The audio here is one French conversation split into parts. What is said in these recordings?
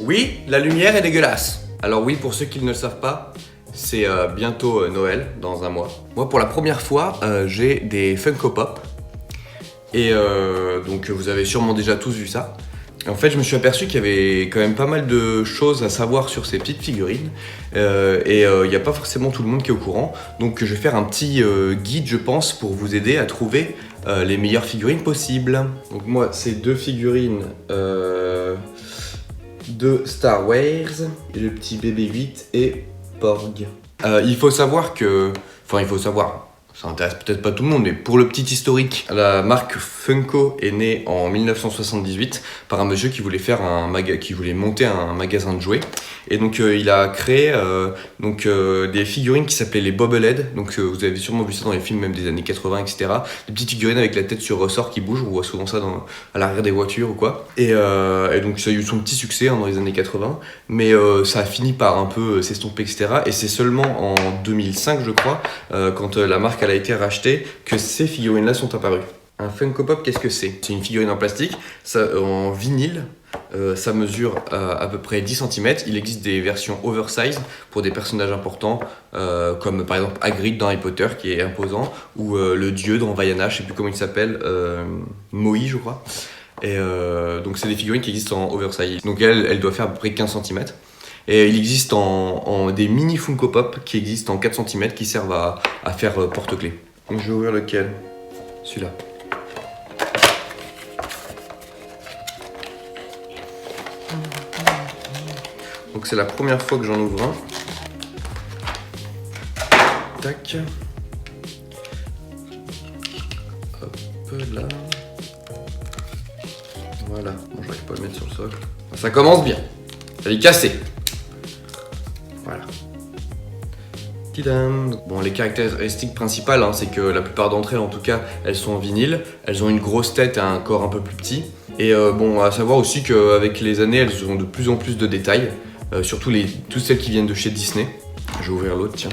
Oui, la lumière est dégueulasse. Alors oui, pour ceux qui ne le savent pas, c'est bientôt Noël, dans un mois. Moi, pour la première fois, j'ai des Funko Pop. Et donc, vous avez sûrement déjà tous vu ça. En fait, je me suis aperçu qu'il y avait quand même pas mal de choses à savoir sur ces petites figurines. Et il n'y a pas forcément tout le monde qui est au courant. Donc, je vais faire un petit guide, je pense, pour vous aider à trouver les meilleures figurines possibles. Donc moi, c'est deux figurines de Star Wars, et le petit BB-8 et Porg. Il faut savoir que... Enfin, il faut savoir... Ça intéresse peut-être pas tout le monde, mais pour le petit historique, la marque Funko est née en 1978 par un monsieur qui voulait faire qui voulait monter un magasin de jouets. Et donc il a créé des figurines qui s'appelaient les Bobblehead. Donc vous avez sûrement vu ça dans les films même des années 80, etc. Des petites figurines avec la tête sur ressort qui bouge. On voit souvent ça à l'arrière des voitures ou quoi. Et donc ça a eu son petit succès dans les années 80, mais ça a fini par un peu s'estomper, etc. Et c'est seulement en 2005, je crois, quand la marque a été rachetée, que ces figurines-là sont apparues. Un Funko Pop, qu'est-ce que c'est? C'est une figurine en plastique, en vinyle. Ça mesure à peu près 10 cm. Il existe des versions oversize pour des personnages importants, comme par exemple Hagrid dans Harry Potter qui est imposant, ou le dieu dans Vaiana, je sais plus comment il s'appelle, Moi je crois. Et donc c'est des figurines qui existent en oversize. Donc elle doit faire à peu près 15 cm. Et il existe des mini Funko Pop qui existent en 4 cm qui servent à faire porte-clés. Donc je vais ouvrir lequel? Celui-là. Donc c'est la première fois que j'en ouvre un. Tac. Hop là. Voilà. Bon, j'arrive pas à le mettre sur le socle. Ça commence bien. Elle est cassée. Voilà. Tidam. Bon, les caractéristiques principales, c'est que la plupart d'entre elles, en tout cas, elles sont en vinyle. Elles ont une grosse tête et un corps un peu plus petit. Et bon, à savoir aussi qu'avec les années, elles ont de plus en plus de détails. Surtout toutes celles qui viennent de chez Disney. Je vais ouvrir l'autre, tiens.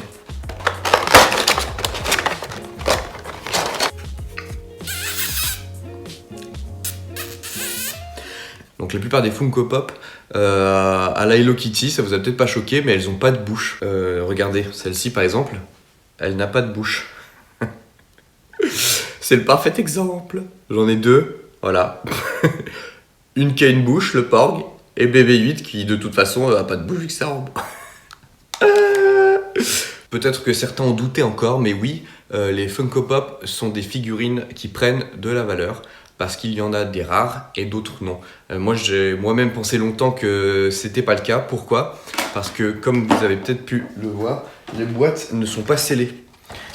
Donc la plupart des Funko Pop à la Hello Kitty, ça vous a peut-être pas choqué, mais elles ont pas de bouche. Regardez, celle-ci par exemple, elle n'a pas de bouche. C'est le parfait exemple. J'en ai deux, voilà. Une qui a une bouche, le Porg, et BB-8 qui de toute façon a pas de bouche vu que c'est un robot. Peut-être que certains ont douté encore, mais oui, les Funko Pop sont des figurines qui prennent de la valeur. Parce qu'il y en a des rares et d'autres non. Moi, j'ai moi-même pensé longtemps que c'était pas le cas. Pourquoi? Parce que, comme vous avez peut-être pu le voir, les boîtes ne sont pas scellées.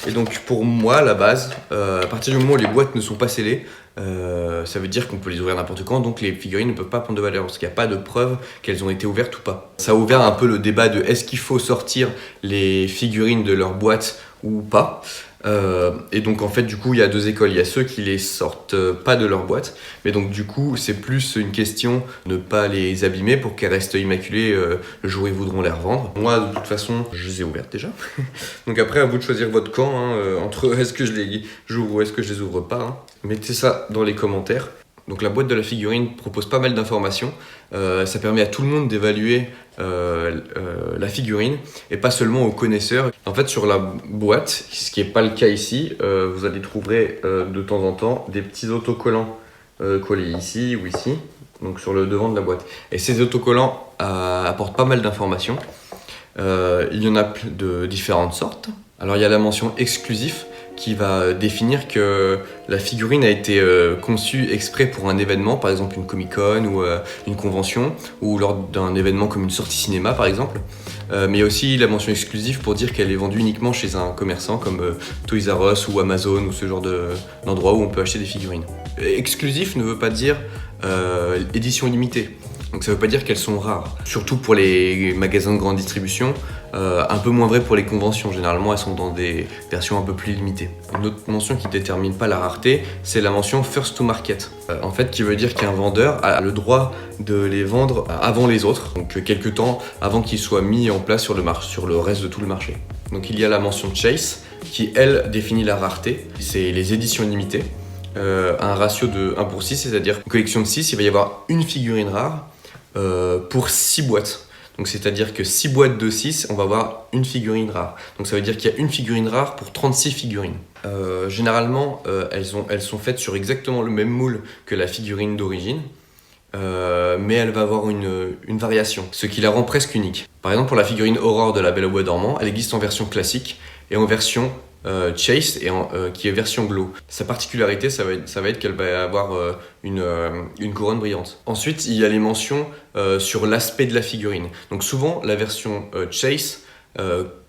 Et donc, pour moi, à la base, à partir du moment où les boîtes ne sont pas scellées, ça veut dire qu'on peut les ouvrir n'importe quand, donc les figurines ne peuvent pas prendre de valeur, parce qu'il n'y a pas de preuve qu'elles ont été ouvertes ou pas. Ça a ouvert un peu le débat de est-ce qu'il faut sortir les figurines de leur boîte ou pas. Et donc en fait du coup il y a deux écoles, il y a ceux qui les sortent pas de leur boîte, mais donc du coup c'est plus une question de ne pas les abîmer pour qu'elles restent immaculées le jour où ils voudront les revendre. Moi de toute façon je les ai ouvertes déjà. Donc après à vous de choisir votre camp entre est-ce que je les ouvre ou est-ce que je les ouvre pas. Mettez ça dans les commentaires. Donc la boîte de la figurine propose pas mal d'informations, ça permet à tout le monde d'évaluer la figurine et pas seulement aux connaisseurs. En fait sur la boîte, ce qui n'est pas le cas ici, vous allez trouver de temps en temps des petits autocollants collés ici ou ici, donc sur le devant de la boîte. Et ces autocollants apportent pas mal d'informations, il y en a de différentes sortes. Alors il y a la mention exclusif qui va définir que la figurine a été conçue exprès pour un événement, par exemple une Comic-Con ou une convention, ou lors d'un événement comme une sortie cinéma par exemple. Mais il y a aussi la mention exclusive pour dire qu'elle est vendue uniquement chez un commerçant comme Toys R Us ou Amazon ou ce genre d'endroit où on peut acheter des figurines. Exclusif ne veut pas dire édition limitée. Donc ça veut pas dire qu'elles sont rares. Surtout pour les magasins de grande distribution, un peu moins vrai pour les conventions. Généralement, elles sont dans des versions un peu plus limitées. Une autre mention qui détermine pas la rareté, c'est la mention First to Market. En fait, qui veut dire qu'un vendeur a le droit de les vendre avant les autres, donc quelques temps avant qu'ils soient mis en place sur le reste de tout le marché. Donc il y a la mention Chase, qui elle définit la rareté. C'est les éditions limitées, un ratio de 1/6, c'est-à-dire une collection de 6, il va y avoir une figurine rare pour 6 boîtes. Donc c'est-à-dire que 6 boîtes de 6, on va avoir une figurine rare. Donc ça veut dire qu'il y a une figurine rare pour 36 figurines. Généralement, elles sont faites sur exactement le même moule que la figurine d'origine, mais elle va avoir une variation, ce qui la rend presque unique. Par exemple, pour la figurine Aurore de La Belle au Bois dormant, elle existe en version classique et en version Chase, qui est version Glow. Sa particularité, ça va être qu'elle va avoir une couronne brillante. Ensuite, il y a les mentions sur l'aspect de la figurine. Donc souvent, la version Chase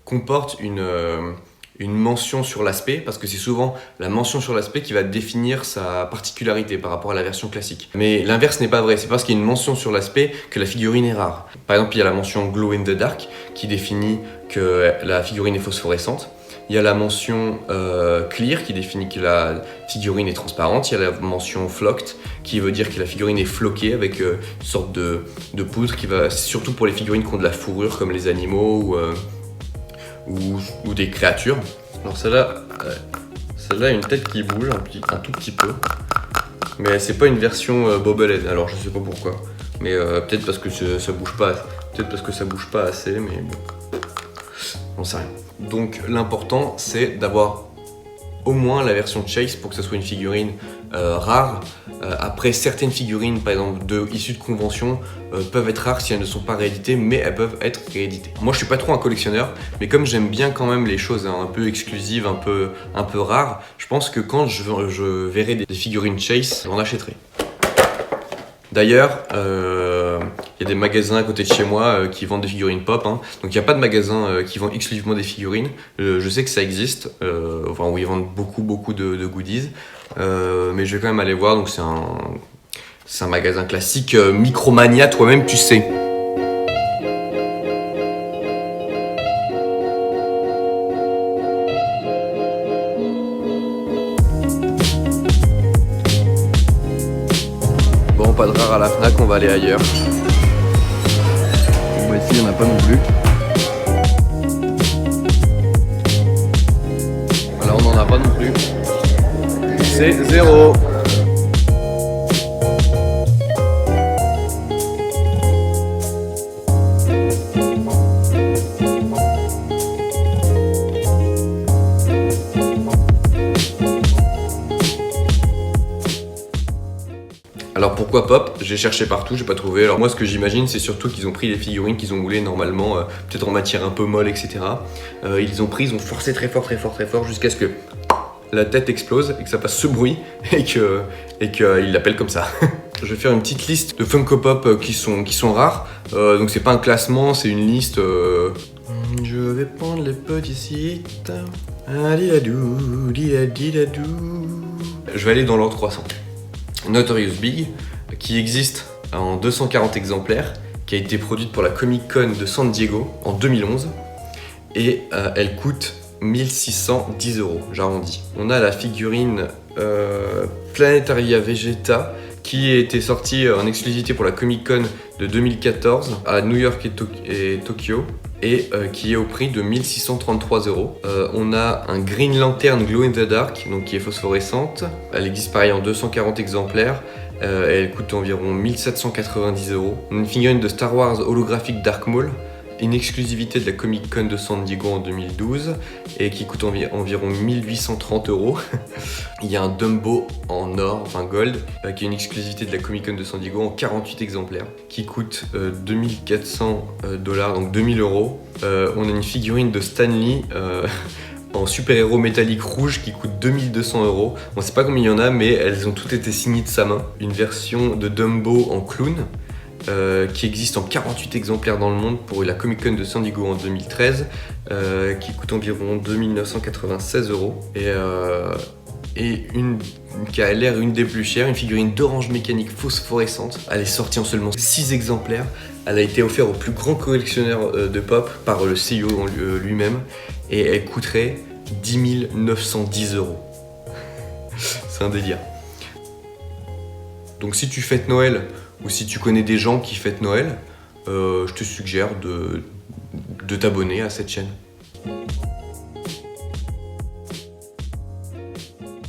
comporte une mention sur l'aspect, parce que c'est souvent la mention sur l'aspect qui va définir sa particularité par rapport à la version classique. Mais l'inverse n'est pas vrai, c'est parce qu'il y a une mention sur l'aspect que la figurine est rare. Par exemple, il y a la mention Glow in the Dark qui définit que la figurine est phosphorescente. Il y a la mention Clear qui définit que la figurine est transparente. Il y a la mention Flocked qui veut dire que la figurine est floquée avec une sorte de poudre qui va, surtout pour les figurines qui ont de la fourrure comme les animaux ou des créatures. Alors celle-là a une tête qui bouge un tout petit peu, mais c'est pas une version Bobblehead, alors je sais pas pourquoi, mais peut-être parce que ça bouge pas assez, mais bon, on sait rien. Donc l'important c'est d'avoir au moins la version Chase pour que ça soit une figurine rare. Après, certaines figurines, par exemple issues de convention, peuvent être rares si elles ne sont pas rééditées, mais elles peuvent être rééditées. Moi, je suis pas trop un collectionneur, mais comme j'aime bien quand même les choses un peu exclusives, un peu rares, je pense que quand je verrai des figurines Chase, j'en achèterai. D'ailleurs, il y a des magasins à côté de chez moi qui vendent des figurines pop, hein. Donc il n'y a pas de magasin qui vend exclusivement des figurines. Je sais que ça existe, où ils vendent beaucoup de goodies, mais je vais quand même aller voir. Donc c'est un magasin classique, Micromania, toi-même tu sais. Bon, pas de rare à la Fnac, on va aller ailleurs. Bon, ici, il n'y en a pas non plus. Voilà, on n'en a pas non plus. C'est 0. Alors pourquoi pop? J'ai cherché partout, j'ai pas trouvé. Alors moi ce que j'imagine c'est surtout qu'ils ont pris les figurines qu'ils ont voulu normalement, peut-être en matière un peu molle, etc. Ils ont forcé très fort jusqu'à ce que la tête explose et que ça fasse ce bruit et qu'ils l'appellent comme ça. Je vais faire une petite liste de Funko Pop qui sont rares. Donc c'est pas un classement, c'est une liste. Je vais prendre les petits sites. Adidadou, didadidadou. Je vais aller dans l'ordre 300. Notorious Big, qui existe en 240 exemplaires, qui a été produite pour la Comic Con de San Diego en 2011, et elle coûte 1610 €, j'arrondis. On a la figurine Planetaria Vegeta, qui a été sortie en exclusivité pour la Comic Con de 2014 à New York et Tokyo, et qui est au prix de 1633 €. On a un Green Lantern Glow in the Dark, donc qui est phosphorescente. Elle existe pareil en 240 exemplaires. Elle coûte environ 1790 €. Une figurine de Star Wars holographique Dark Maul, une exclusivité de la Comic Con de San Diego en 2012 et qui coûte environ 1830 €. Il y a un Dumbo en or, enfin gold, qui est une exclusivité de la Comic Con de San Diego en 48 exemplaires, qui coûte 2400 $, donc 2000 €. On a une figurine de Stan Lee en super-héros métallique rouge qui coûte 2200 €. On sait pas combien il y en a, mais elles ont toutes été signées de sa main. Une version de Dumbo en clown, qui existe en 48 exemplaires dans le monde pour la Comic Con de San Diego en 2013, qui coûte environ 2996 €. Et une qui a l'air une des plus chères, une figurine d'Orange Mécanique phosphorescente. Elle est sortie en seulement 6 exemplaires. Elle a été offerte au plus grand collectionneur de pop par le CEO lui-même, et elle coûterait 10 910 €. C'est un délire. Donc si tu fêtes Noël, ou si tu connais des gens qui fêtent Noël, je te suggère de t'abonner à cette chaîne. Salut.